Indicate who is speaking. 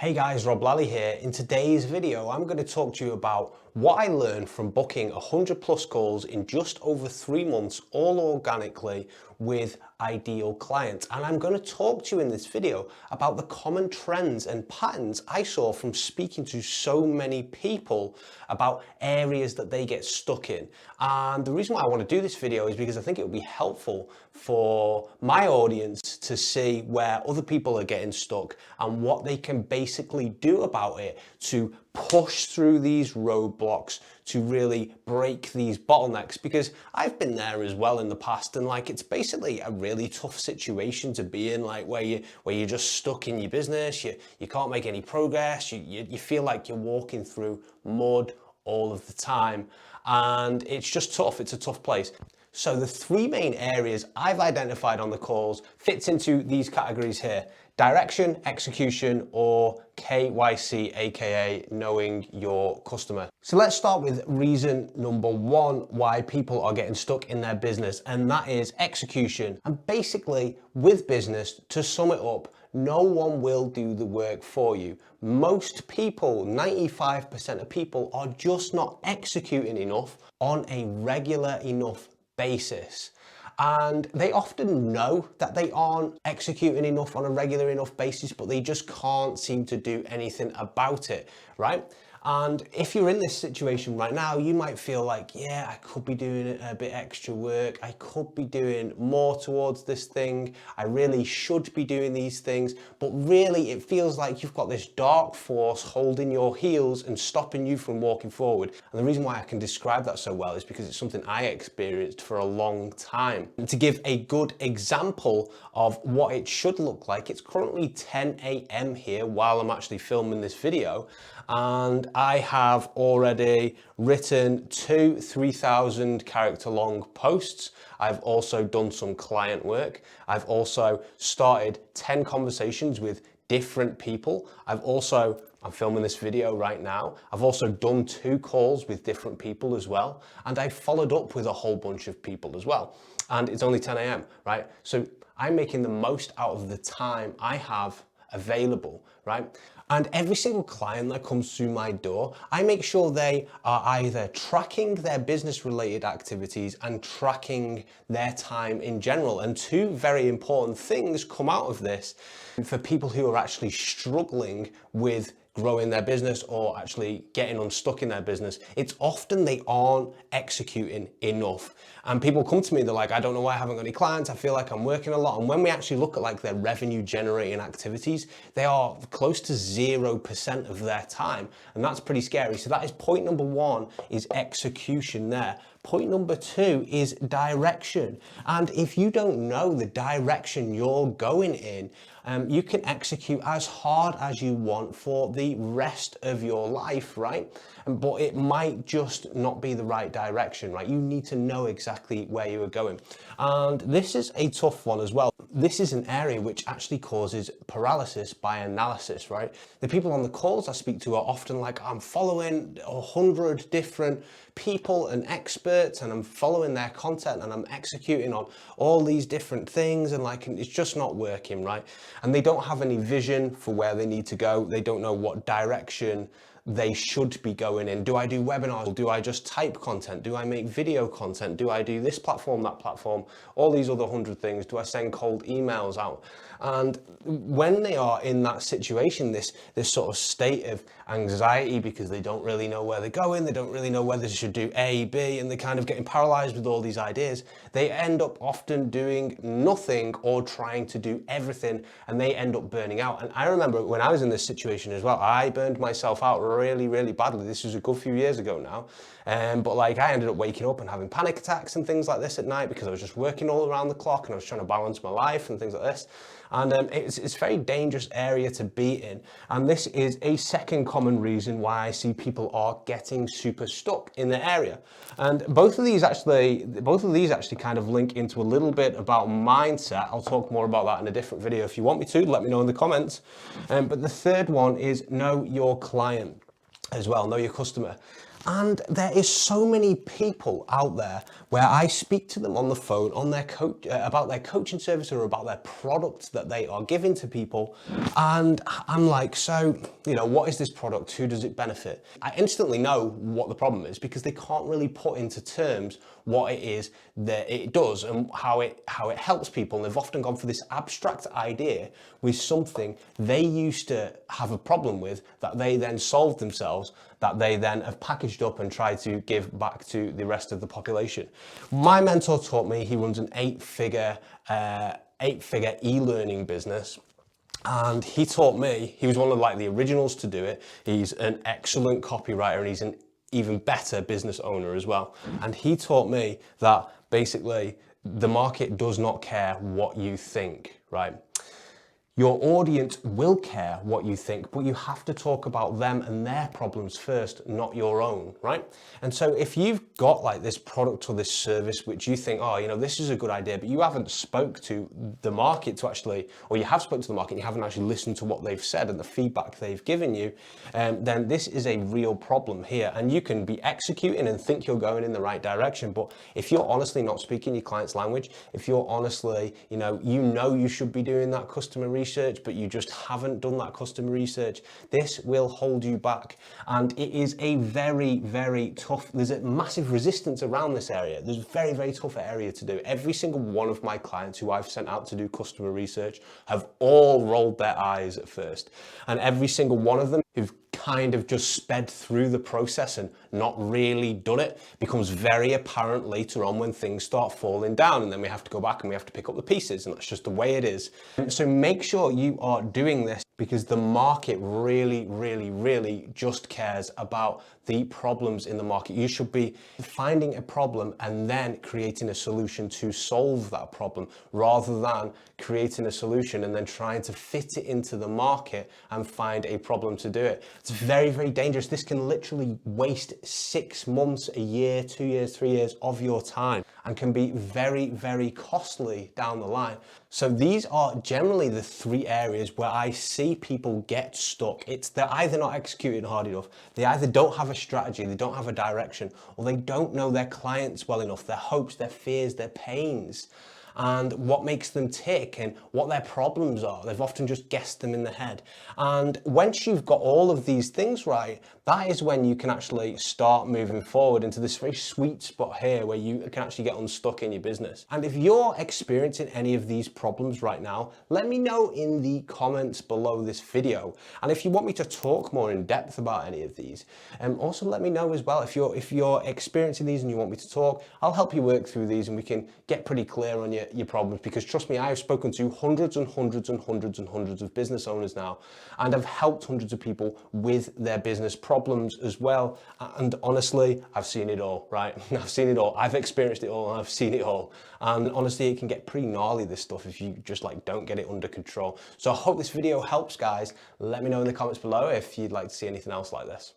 Speaker 1: Hey guys, Lally here. In today's video, I'm going to talk to you about what I learned from booking 100 plus calls in just over 3 months, all organically with ideal clients. And I'm going to talk to you in this video about the common trends and patterns I saw from speaking to so many people about areas that they get stuck in. And the reason why I want to do this video is because I think it would be helpful for my audience to see where other people are getting stuck and what they can basically do about it to push through these roadblocks, to really break these bottlenecks, because I've been there as well in the past, and it's basically a really tough situation to be in, where you're just stuck in your business, you can't make any progress, you feel like you're walking through mud all of the time, and it's just tough. It's a tough place. So the 3 main areas I've identified on the calls fits into these categories here: direction, execution, or KYC, aka knowing your customer. So let's start with reason number 1 why people are getting stuck in their business, and that is execution. And basically, with business, to sum it up, no one will do the work for you. Most people, 95% of people, are just not executing enough on a regular enough basis. And they often know that they aren't executing enough on a regular enough basis, but they just can't seem to do anything about it, right? And if you're in this situation right now, you might feel like, yeah, I could be doing a bit extra work. I could be doing more towards this thing. I really should be doing these things. But really, it feels like you've got this dark force holding your heels and stopping you from walking forward. And the reason why I can describe that so well is because it's something I experienced for a long time. And to give a good example of what it should look like, it's currently 10 a.m. here while I'm actually filming this video. And I have already written 2 3,000 character long posts. I've also done some client work. I've also started 10 conversations with different people. I'm filming this video right now. I've also done 2 calls with different people as well. And I followed up with a whole bunch of people as well. And it's only 10 a.m., right? So I'm making the most out of the time I have available, right? And every single client that comes through my door, I make sure they are either tracking their business related activities and tracking their time in general. And 2 very important things come out of this for people who are actually struggling with growing their business or actually getting unstuck in their business. It's often they aren't executing enough. And people come to me, they're like, I don't know why I haven't got any clients. I feel like I'm working a lot. And when we actually look at their revenue generating activities, they are close to 0% of their time. And that's pretty scary. So that is point number 1, is execution there. Point number 2 is direction. And if you don't know the direction you're going in, you can execute as hard as you want for the rest of your life, right? But it might just not be the right direction, right? You need to know exactly where you are going. And this is a tough one as well. This is an area which actually causes paralysis by analysis, right? The people on the calls I speak to are often like, I'm following 100 different people and experts, and I'm following their content and I'm executing on all these different things, and it's just not working, right? And they don't have any vision for where they need to go. They don't know what direction they should be going in. Do I do webinars? Do I just type content? Do I make video content? Do I do this platform, that platform, all these other 100 things? Do I send cold emails out? And when they are in that situation, this sort of state of anxiety, because they don't really know where they're going, they don't really know whether they should do A, B, and they're kind of getting paralyzed with all these ideas, they end up often doing nothing or trying to do everything, and they end up burning out. And I remember when I was in this situation as well, I burned myself out really, really badly. This was a good few years ago now. But I ended up waking up and having panic attacks and things like this at night because I was just working all around the clock and I was trying to balance my life and things like this. And it's a very dangerous area to be in. And this is a second common reason why I see people are getting super stuck in the area. And both of these actually kind of link into a little bit about mindset. I'll talk more about that in a different video. If you want me to, let me know in the comments. But the third one is know your client as well, know your customer. And there is so many people out there where I speak to them on the phone on their about their coaching service or about their products that they are giving to people. And I'm like, so, what is this product? Who does it benefit? I instantly know what the problem is because they can't really put into terms what it is that it does and how it helps people. And they've often gone for this abstract idea with something they used to have a problem with that they then solved themselves, that they then have packaged up and tried to give back to the rest of the population. My mentor taught me, he runs an eight-figure e-learning business. And he taught me, he was one of the originals to do it. He's an excellent copywriter and he's an even better business owner as well. And he taught me that basically the market does not care what you think, right? Your audience will care what you think, but you have to talk about them and their problems first, not your own, right? And so if you've got this product or this service which you think, this is a good idea, but you haven't spoke to the market to actually, or you have spoken to the market and you haven't actually listened to what they've said and the feedback they've given you, then this is a real problem here. And you can be executing and think you're going in the right direction, but if you're honestly not speaking your client's language, if you're honestly, you should be doing that customer research, but you just haven't done that customer research, this will hold you back. And it is a very, very tough, there's a massive resistance around this area. There's a very, very tough area to do. Every single one of my clients who I've sent out to do customer research have all rolled their eyes at first. And every single one of them who've kind of just sped through the process and not really done it becomes very apparent later on when things start falling down, and then we have to go back and we have to pick up the pieces, and that's just the way it is. So make sure you are doing this because the market really, really, really just cares about the problems in the market. You should be finding a problem and then creating a solution to solve that problem rather than creating a solution and then trying to fit it into the market and find a problem to do it. It's very, very dangerous. This can literally waste 6 months, a year, 2 years, 3 years of your time and can be very, very costly down the line. So these are generally the 3 areas where I see people get stuck. They're either not executing hard enough, they either don't have a strategy, they don't have a direction, or they don't know their clients well enough, their hopes, their fears, their pains, and what makes them tick and what their problems are. They've often just guessed them in the head. And once you've got all of these things right, that is when you can actually start moving forward into this very sweet spot here where you can actually get unstuck in your business. And if you're experiencing any of these problems right now, let me know in the comments below this video. And if you want me to talk more in depth about any of these, also let me know as well. If you're experiencing these and you want me to talk, I'll help you work through these and we can get pretty clear on your problems, because trust me, I have spoken to hundreds and hundreds and hundreds and hundreds of business owners now, and I've helped hundreds of people with their business problems as well. And honestly, I've seen it all, right? I've seen it all. I've experienced it all and I've seen it all. And honestly, it can get pretty gnarly, this stuff, if you just don't get it under control. So I hope this video helps, guys. Let me know in the comments below if you'd like to see anything else like this.